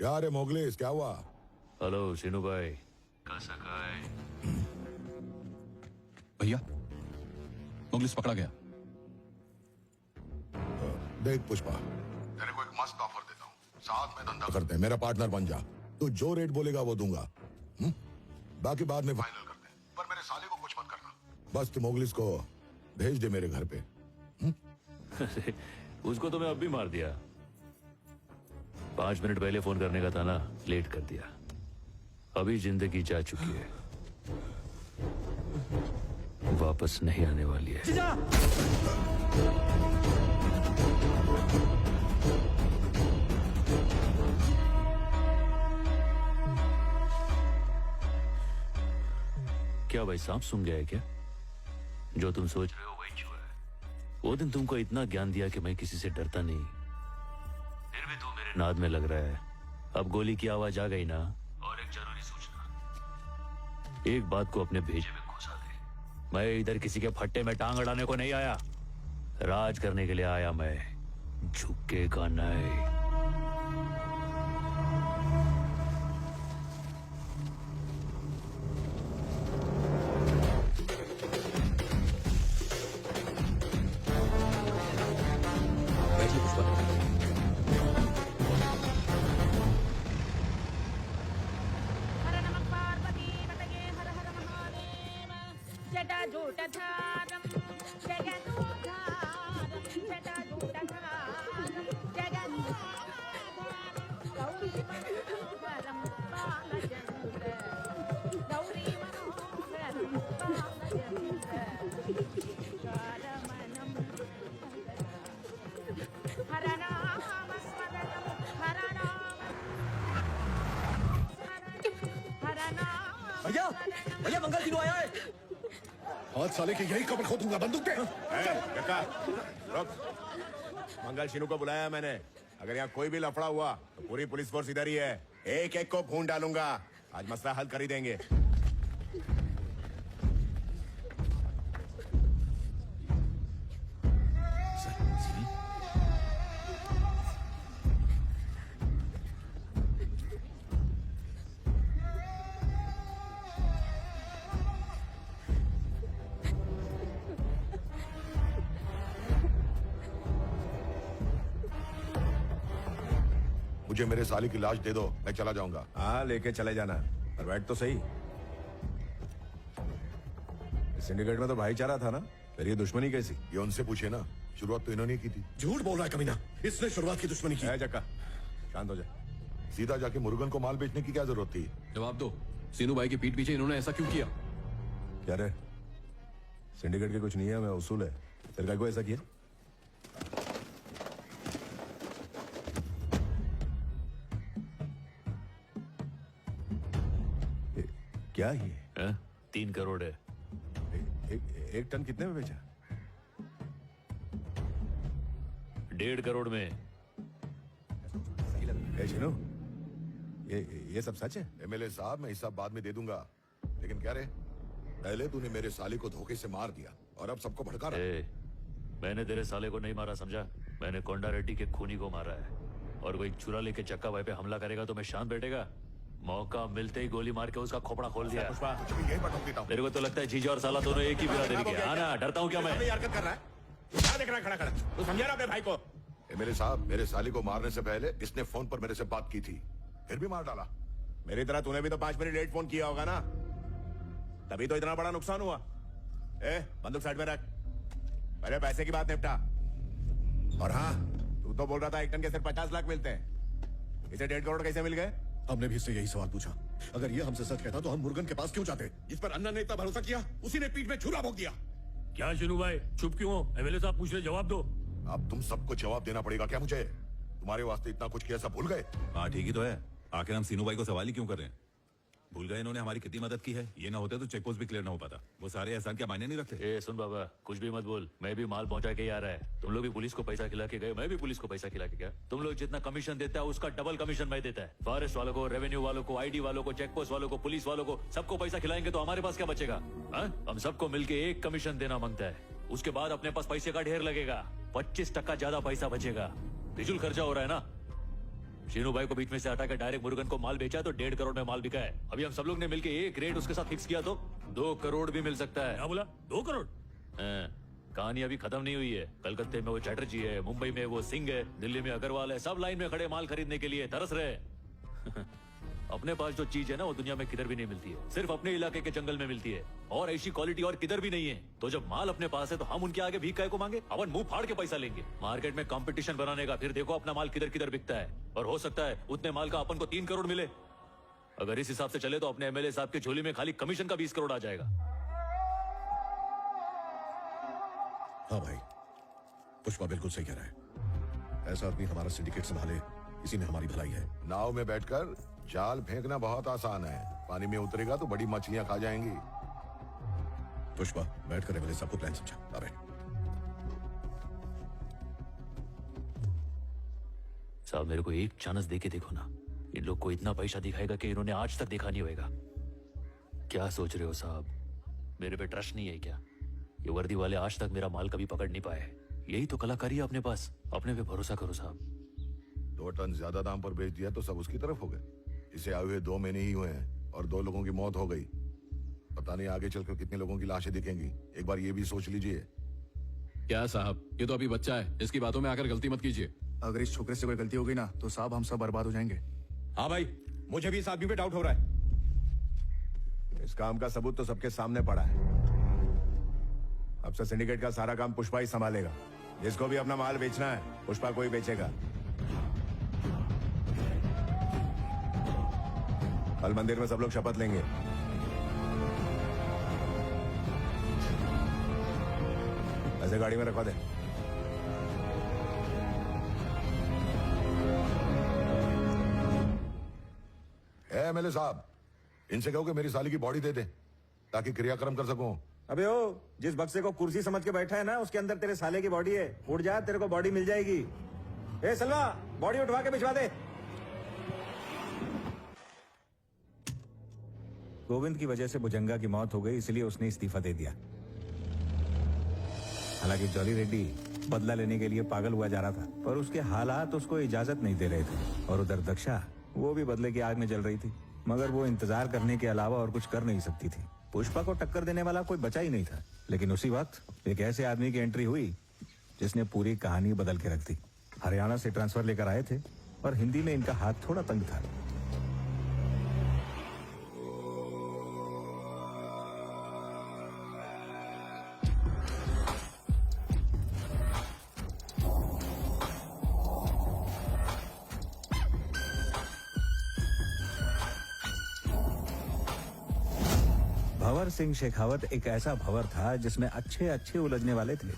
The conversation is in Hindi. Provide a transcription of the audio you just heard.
क्या रे मोगलेस, क्या हुआ? हेलो सीनू भाई, कैसा है? भैया मुगलिस पकड़ा गया। देख पुष्पा, तेरे को एक मस्त ऑफर देता हूँ, साथ में धंधा करते हैं, मेरा पार्टनर बन जा। तू जो रेट बोलेगा वो दूंगा। बाकी बाद में फाइनल करते हैं, पर मेरे साले को कुछ मत करना। बस तू मोगलिस को भेज दे मेरे घर पे। उसको तो मैं अब भी मार दिया। 5 मिनट पहले फोन करने का था ना, लेट कर दिया। अभी जिंदगी जा चुकी है, वापस नहीं आने वाली है। क्या भाई, सांप सूंघ गया है क्या? जो तुम सोच रहे हो वही हुआ है। वो दिन तुमको इतना ज्ञान दिया कि मैं किसी से डरता नहीं, फिर भी तू मेरे नाद में लग रहा है। अब गोली की आवाज आ गई ना, और एक जरूरी सूचना, एक बात को अपने भेजे में घुसा दे। मैं इधर किसी के फट्टे में टांग अड़ाने को नहीं आया, राज करने के लिए आया मैं, झुकेगा नहीं। भैया भैया मंगल तीनों आया है। हाथ साले की यही कब्र खोदूंगा, बंदूक दे। काका रुक, मंगल शीनू को बुलाया मैंने। अगर यहाँ कोई भी लफड़ा हुआ तो पूरी पुलिस फोर्स इधर ही है, एक एक को भून डालूंगा। आज मसला हल कर ही देंगे। मुझे मेरे साले की लाश दे दो, मैं चला जाऊंगा। हाँ लेके चले जाना, पर बैठ तो सही। सिंडिकेट में तो भाईचारा था ना, फिर ये दुश्मनी कैसी? ये उनसे पूछे ना, शुरुआत तो इन्होंने की थी। झूठ बोल रहा है कमीना, इसने शुरुआत की दुश्मनी की। जक्का शांत हो जा। सीधा जाके मुर्गन को माल बेचने की क्या जरूरत थी? जवाब दो, सीनू भाई की पीठ पीछे इन्होंने ऐसा क्यों किया? क्या रे, सिंडिकेट के कुछ नियम है, उसूल है, फिर काय को ऐसा किया? क्या ये 3 करोड़ है। एक टन कितने में बेचा? 1.5 करोड़ में। शीनू, ये सब सच है? एमएलए साहब, मैं हिसाब बाद में दे दूंगा, लेकिन क्या रे, पहले तूने मेरे साले को धोखे से मार दिया और अब सबको भड़का रहा है। मैंने तेरे साले को नहीं मारा, समझा? मैंने कोंडा रेड्डी के खूनी को मारा है। और कोई चुरा लेके चक्का भाई पे हमला करेगा तो मैं शांत बैठेगा? मौका मिलते ही गोली मार के उसका खोपड़ा खोल दिया। मेरे को तो लगता है जीजा और साला दोनों एक ही बिरादरी के। हाँ ना, डरता हूँ क्या मैं? हरकत कर रहा है, क्या देख रहा है खड़ा खड़ा? तू समझा रहा अपने भाई को? मेरे साहब, मेरे साले को मारने से पहले इसने फोन पर मेरे से बात की थी, फिर भी मार डाला। मेरी तरह तूने भी तो 5 मिनट लेट फोन किया होगा ना, तभी तो इतना बड़ा नुकसान हुआ। बंदूक साइड में रख, पहले पैसे की बात निपटा। और हाँ, तू तो बोल रहा था 1 टन के सिर्फ 50 लाख मिलते हैं, इसे 1.5 करोड़ कैसे मिल गए? हमने भी इससे यही सवाल पूछा। अगर ये हमसे सच कहता तो हम मुर्गन के पास क्यों जाते? इस पर अन्ना ने इतना भरोसा किया, उसी ने पीठ में छुरा भोग दिया। क्या शीनू भाई, चुप क्यों हो? एमएलए साहब पूछ रहे, जवाब दो। अब तुम सबको जवाब देना पड़ेगा क्या मुझे? तुम्हारे वास्ते इतना कुछ किया, सब भूल गए? हाँ ठीक ही तो है, आखिर हम सीनू भाई को सवाल ही क्यों कर रहे हैं? भूल गए इन्होंने हमारी कितनी मदद की है। ये ना होते तो चेक पोस्ट भी क्लियर ना हो पाता। वो सारे एहसान क्या मायने नहीं रखते? सुन बाबा, कुछ भी मत बोल, मैं भी माल पहुंचा के ही आ रहा है। तुम लोग भी पुलिस को पैसा खिला के गए, मैं भी पुलिस को पैसा खिला के गया। तुम लोग जितना कमीशन देता है उसका डबल कमीशन मैं देता है। फॉरेस्ट वालों को, रेवेन्यू वालों को, आईडी वालों को, चेक पोस्ट वालों को, पुलिस वालों को, सबको पैसा खिलाएंगे तो हमारे पास क्या बचेगा? हम सबको मिलके एक कमीशन देना मांगता है, उसके बाद अपने पास पैसे का ढेर लगेगा, 25% ज्यादा पैसा बचेगा। फिजूल खर्चा हो रहा है ना। शीनू भाई को बीच में से हटा के डायरेक्ट मुरुगन को माल बेचा तो 1.5 करोड़ में माल बिका है। अभी हम सब लोग ने मिलके एक रेट उसके साथ फिक्स किया तो 2 करोड़ भी मिल सकता है। क्या बोला 2 करोड़? हाँ, कहानी अभी खत्म नहीं हुई है। कलकत्ते में वो चैटर्जी है, मुंबई में वो सिंह है, दिल्ली में अग्रवाल है, सब लाइन में खड़े माल खरीदने के लिए तरस रहे हैं। अपने पास जो चीज है ना वो दुनिया में किधर भी नहीं मिलती है, सिर्फ अपने इलाके के जंगल में मिलती है, और ऐसी क्वालिटी और किधर भी नहीं है। तो जब माल अपने पास है तो हम उनके आगे भीख काहे को मांगे? अपन मुंह फाड़ के पैसा लेंगे। मार्केट में कंपटीशन बनाने का, फिर देखो अपना माल किधर किधर बिकता है। और हो सकता है उतने माल का अपन को 3 करोड़ मिले। अगर इस हिसाब से चले तो अपने एमएलए साहब की झोली में खाली कमीशन का 20 करोड़ आ जाएगा। हाँ भाई, पुष्पा बिल्कुल सही कह रहा है। ऐसा आदमी हमारा सिंडिकेट संभाले, इसी में हमारी भलाई है। नाव में बैठकर जाल फेंकना बहुत आसान है, पानी में उतरेगा तो बड़ी मछलियां खा जाएंगी। पुष्पा बैठ कर एमएलए साहब को प्लान समझा। अबे साहब मेरे को एक चांस दे के देखो ना, इन लोग को इतना पैसा दिखाएगा कि इन्होंने आज तक देखा नहीं होगा। क्या सोच रहे हो साहब? मेरे पे ट्रस्ट नहीं है क्या? ये वर्दी वाले आज तक मेरा माल कभी पकड़ नहीं पाए। यही तो कलाकारी है अपने पास, अपने पे भरोसा करो साहब। 2 टन ज्यादा दाम पर बेच दिया तो सब उसकी तरफ हो गए। इसे आए हुए 2 महीने ही हुए हैं और 2 लोगों की मौत हो गई। पता नहीं आगे चलकर कितने लोगों की लाशें दिखेंगी। एक बार ये भी सोच लीजिए। क्या साहब, ये तो अभी बच्चा है, इसकी बातों में आकर गलती मत कीजिए। अगर इस छोकरे से कोई गलती हो गई ना तो साहब हम सब बर्बाद हो जाएंगे। हाँ भाई, मुझे भी इस आदमी पे डाउट हो रहा है। इस काम का सबूत तो सबके सामने पड़ा है। अब से सिंडिकेट का सारा काम पुष्पा ही संभालेगा। जिसको भी अपना माल बेचना है पुष्पा को ही बेचेगा। कल मंदिर में सब लोग शपथ लेंगे। ऐसे गाड़ी में रखवा दे। एमएलए साहब, इनसे कहो कि मेरी साली की बॉडी दे दे ताकि क्रियाक्रम कर सकूं। अबे ओ, जिस बक्से को कुर्सी समझ के बैठा है ना उसके अंदर तेरे साले की बॉडी है। उठ जा, तेरे को बॉडी मिल जाएगी। ए सलवा, बॉडी उठवा के भिजवा दे। गोविंद की वजह से भुजंगा की मौत हो गई, इसलिए उसने इस्तीफा दे दिया। हालांकि जॉली रेड्डी बदला लेने के लिए पागल हुआ जा रहा था, पर उसके हालात उसको इजाजत नहीं दे रहे थे। और उधर दक्षा, वो भी बदले की आग में जल रही थी, मगर वो इंतजार करने के अलावा और कुछ कर नहीं सकती थी। पुष्पा को टक्कर देने वाला कोई बचा ही नहीं था। लेकिन उसी वक्त एक ऐसे आदमी की एंट्री हुई जिसने पूरी कहानी बदल के रख दी। हरियाणा से ट्रांसफर लेकर आए थे और हिंदी में इनका हाथ थोड़ा तंग था। भंवर सिंह शेखावत एक ऐसा भंवर था जिसमें अच्छे अच्छे उलझने वाले थे।